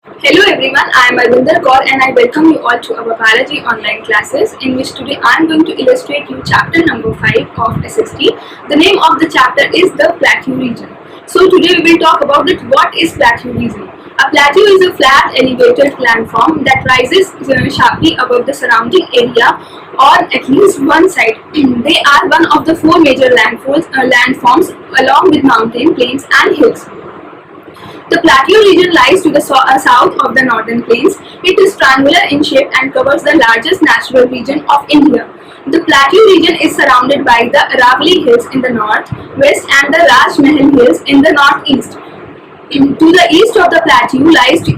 Hello everyone, I am Arvinder Kaur and I welcome you all to our biology online classes in which today I am going to illustrate you chapter number 5 of SST. The name of the chapter is the plateau region. So today we will talk about what is plateau region. A plateau is a flat elevated landform that rises sharply above the surrounding area on at least one side. They are one of the four major landforms along with mountain, plains and hills. The plateau region lies to the south of the northern plains. It is triangular in shape and covers the largest natural region of India. The plateau region is surrounded by the Aravalli Hills in the north, west and the Raj Mahal Hills in the northeast. To the east of the plateau lies to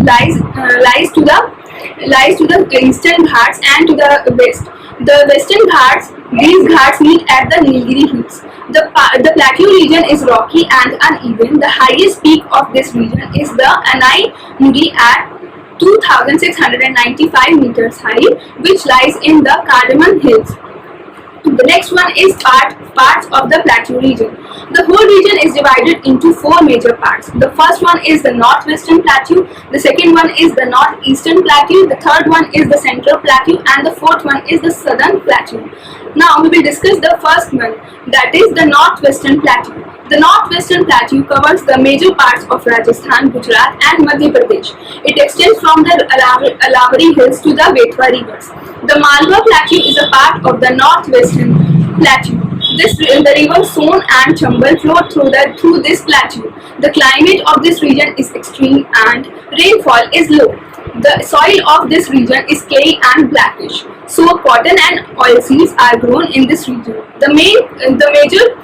the eastern Ghats and to the west. The western Ghats, these Ghats meet at the Nilgiri Hills. The plateau region is rocky and uneven. The highest peak of this region is the Anai Muri at 2,695 meters high, which lies in the Cardamom Hills. The next one is parts of the plateau region. The whole region is divided into four major parts. The first one is the northwestern plateau, the second one is the northeastern plateau, the third one is the central plateau, and the fourth one is the southern plateau. Now we will discuss the first one, that is the northwestern plateau. The northwestern plateau covers the major parts of Rajasthan, Gujarat and Madhya Pradesh. It extends from the Aravalli Hills to the Betwa rivers. The Malwa Plateau is a part of the northwestern plateau. The rivers Son and Chambal flow through this plateau. The climate of this region is extreme and rainfall is low. The soil of this region is clay and blackish. So cotton and oilseeds are grown in this region. The major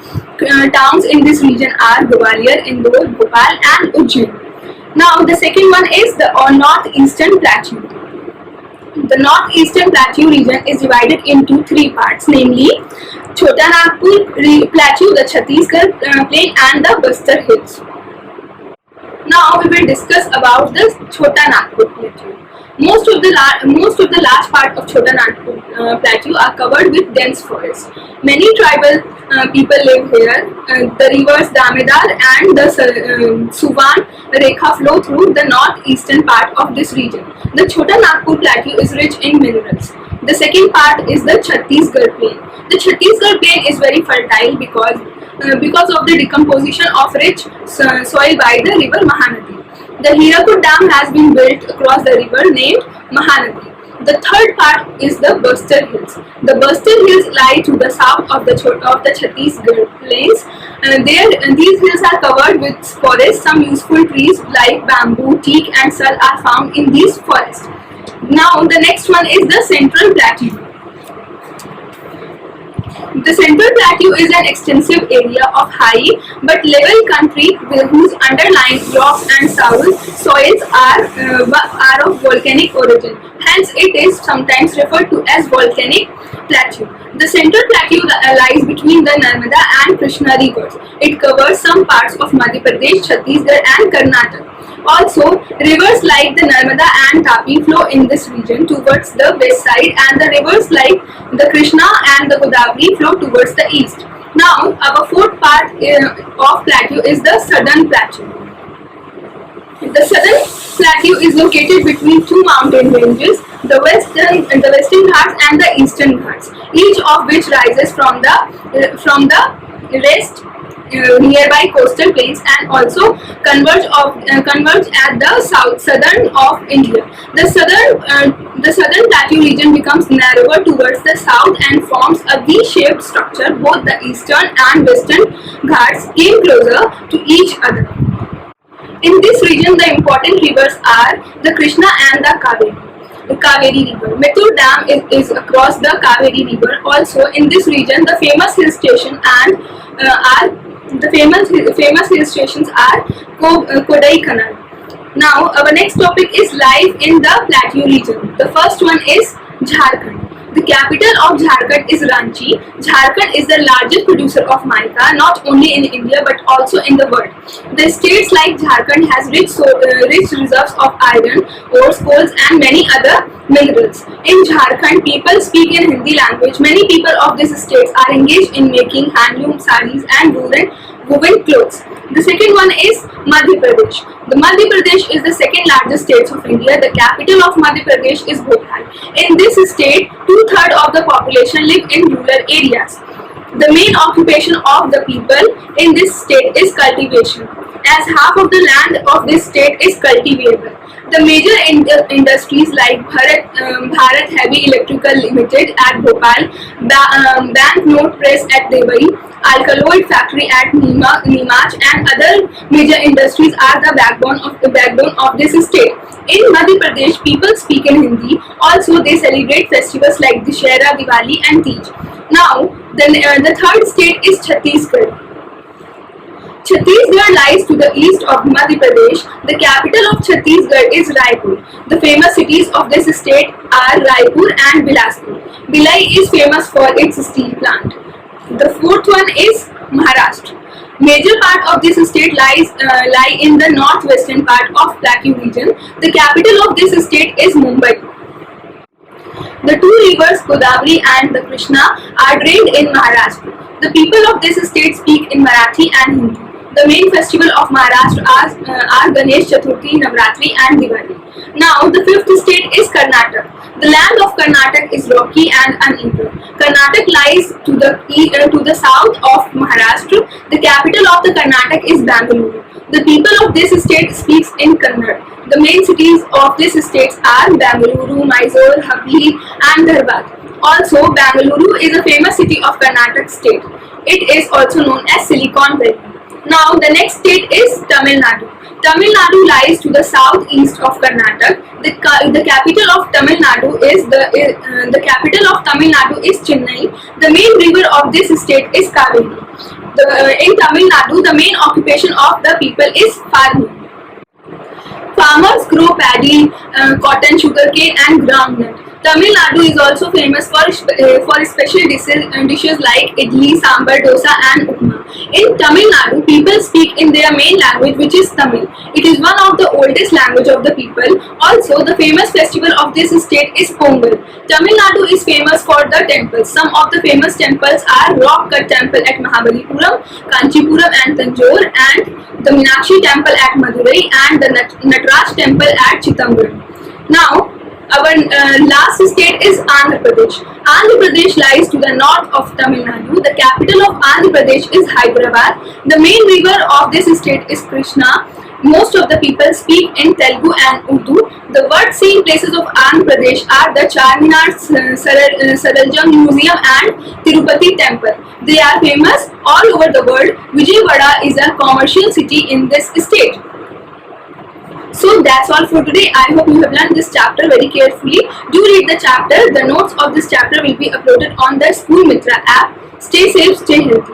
towns in this region are Gwalior, Indore, Bhopal and Ujjain. Now the second one is the northeastern plateau. The northeastern plateau region is divided into three parts, namely Chota Nagpur plateau, the Chhattisgarh plain and the Bastar Hills. Now we will discuss about the Chota Nagpur plateau. Most of the large part of Chota Nagpur plateau are covered with dense forest. Many tribal people live here. The rivers Damodar and the Suvan Rekha flow through the northeastern part of this region. The Chota Nagpur plateau is rich in minerals. The second part is the Chhattisgarh plain. The Chhattisgarh plain is very fertile because of the decomposition of rich soil by the river Mahanadi. The Hirakud Dam has been built across the river named Mahanadi. The third part is the Bastar Hills. The Bastar Hills lie to the south of the Chhattisgarh plains. These hills are covered with forests. Some useful trees like bamboo, teak and sal are found in these forests. Now the next one is the Central Plateau. The Central Plateau is an extensive area of high but level country whose underlying rocks and soils are of volcanic origin. Hence, it is sometimes referred to as volcanic plateau. The Central Plateau lies between the Narmada and Krishna rivers. It covers some parts of Madhya Pradesh, Chhattisgarh and Karnataka. Also, rivers like the Narmada and Tapi flow in this region towards the west side, and the rivers like the Krishna and the Godavari flow towards the east. Now, our fourth part of plateau is the Southern Plateau. The Southern Plateau is located between two mountain ranges, the Western Ghats and the Eastern Ghats, each of which rises from the rest nearby coastal plains and also converge at the southern of India. The southern plateau region becomes narrower towards the south and forms a V-shaped structure. Both the eastern and western Ghats came closer to each other. In this region, the important rivers are the Krishna and the Kaveri river. Mettur Dam is across the Kaveri river. Also, in this region, the famous hill station are Kodaikanal. Now, our next topic is life in the plateau region. The first one is Jharkhand. The capital of Jharkhand is Ranchi. Jharkhand is the largest producer of mica, not only in India but also in the world. The states like Jharkhand has rich reserves of iron, ores, coals and many other minerals. In Jharkhand, people speak in Hindi language. Many people of these states are engaged in making handloom, sarees and woven clothes. The second one is Madhya Pradesh. The Madhya Pradesh is the second largest state of India. The capital of Madhya Pradesh is Bhopal. In this state, two-thirds of the population live in rural areas. The main occupation of the people in this state is cultivation, as half of the land of this state is cultivable. The major industries like Bharat Heavy Electrical Limited at Bhopal, Banknote Press at Debai, Alkaloid Factory at Neemuch, and other major industries are the backbone of this state. In Madhya Pradesh, people speak in Hindi. Also, they celebrate festivals like Dussehra, Diwali, and Tej. Now, the third state is Chhattisgarh. Chhattisgarh lies to the east of Madhya Pradesh. The capital of Chhattisgarh is Raipur. The famous cities of this state are Raipur and Bilaspur. Bhilai is famous for its steel plant. The fourth one is Maharashtra. Major part of this state lie in the northwestern part of Plateau region. The capital of this state is Mumbai. The two rivers Godavari and the Krishna are drained in Maharashtra. The people of this state speak in Marathi and Hindi. The main festival of Maharashtra are Ganesh Chaturthi, Navratri, and Diwali. Now, the fifth state is Karnataka. The land of Karnataka is rocky and uneven. Karnataka lies to the south of Maharashtra. The capital of the Karnataka is Bangalore. The people of this state speaks in Kannada. The main cities of this state are Bangalore, Mysore, Hubli, and Dharwad. Also, Bangalore is a famous city of Karnataka state. It is also known as Silicon Valley. Now, the next state is Tamil Nadu. Tamil Nadu lies to the southeast of Karnataka. The capital of Tamil Nadu is Chennai. The main river of this state is Kaveri. In Tamil Nadu, the main occupation of the people is farming. Farmers grow paddy, cotton, sugarcane, and groundnut. Tamil Nadu is also famous for special dishes like idli, sambar, dosa, and upma. In Tamil Nadu, people speak in their main language, which is Tamil. It is one of the oldest language of the people. Also, the famous festival of this state is Pongal. Tamil Nadu is famous for the temples. Some of the famous temples are Rock Cut Temple at Mahabalipuram, Kanchipuram and Tanjore, and the Meenakshi Temple at Madurai, and the Nataraj Temple at Chitambur. Now, our last state is Andhra Pradesh. Andhra Pradesh lies to the north of Tamil Nadu. The capital of Andhra Pradesh is Hyderabad. The main river of this state is Krishna. Most of the people speak in Telugu and Urdu. The world-seen places of Andhra Pradesh are the Charminar, Saraljam Museum, and Tirupati Temple. They are famous all over the world. Vijayawada is a commercial city in this state. So that's all for today. I hope you have learned this chapter very carefully. Do read the chapter. The notes of this chapter will be uploaded on the School Mitra app. Stay safe, stay healthy.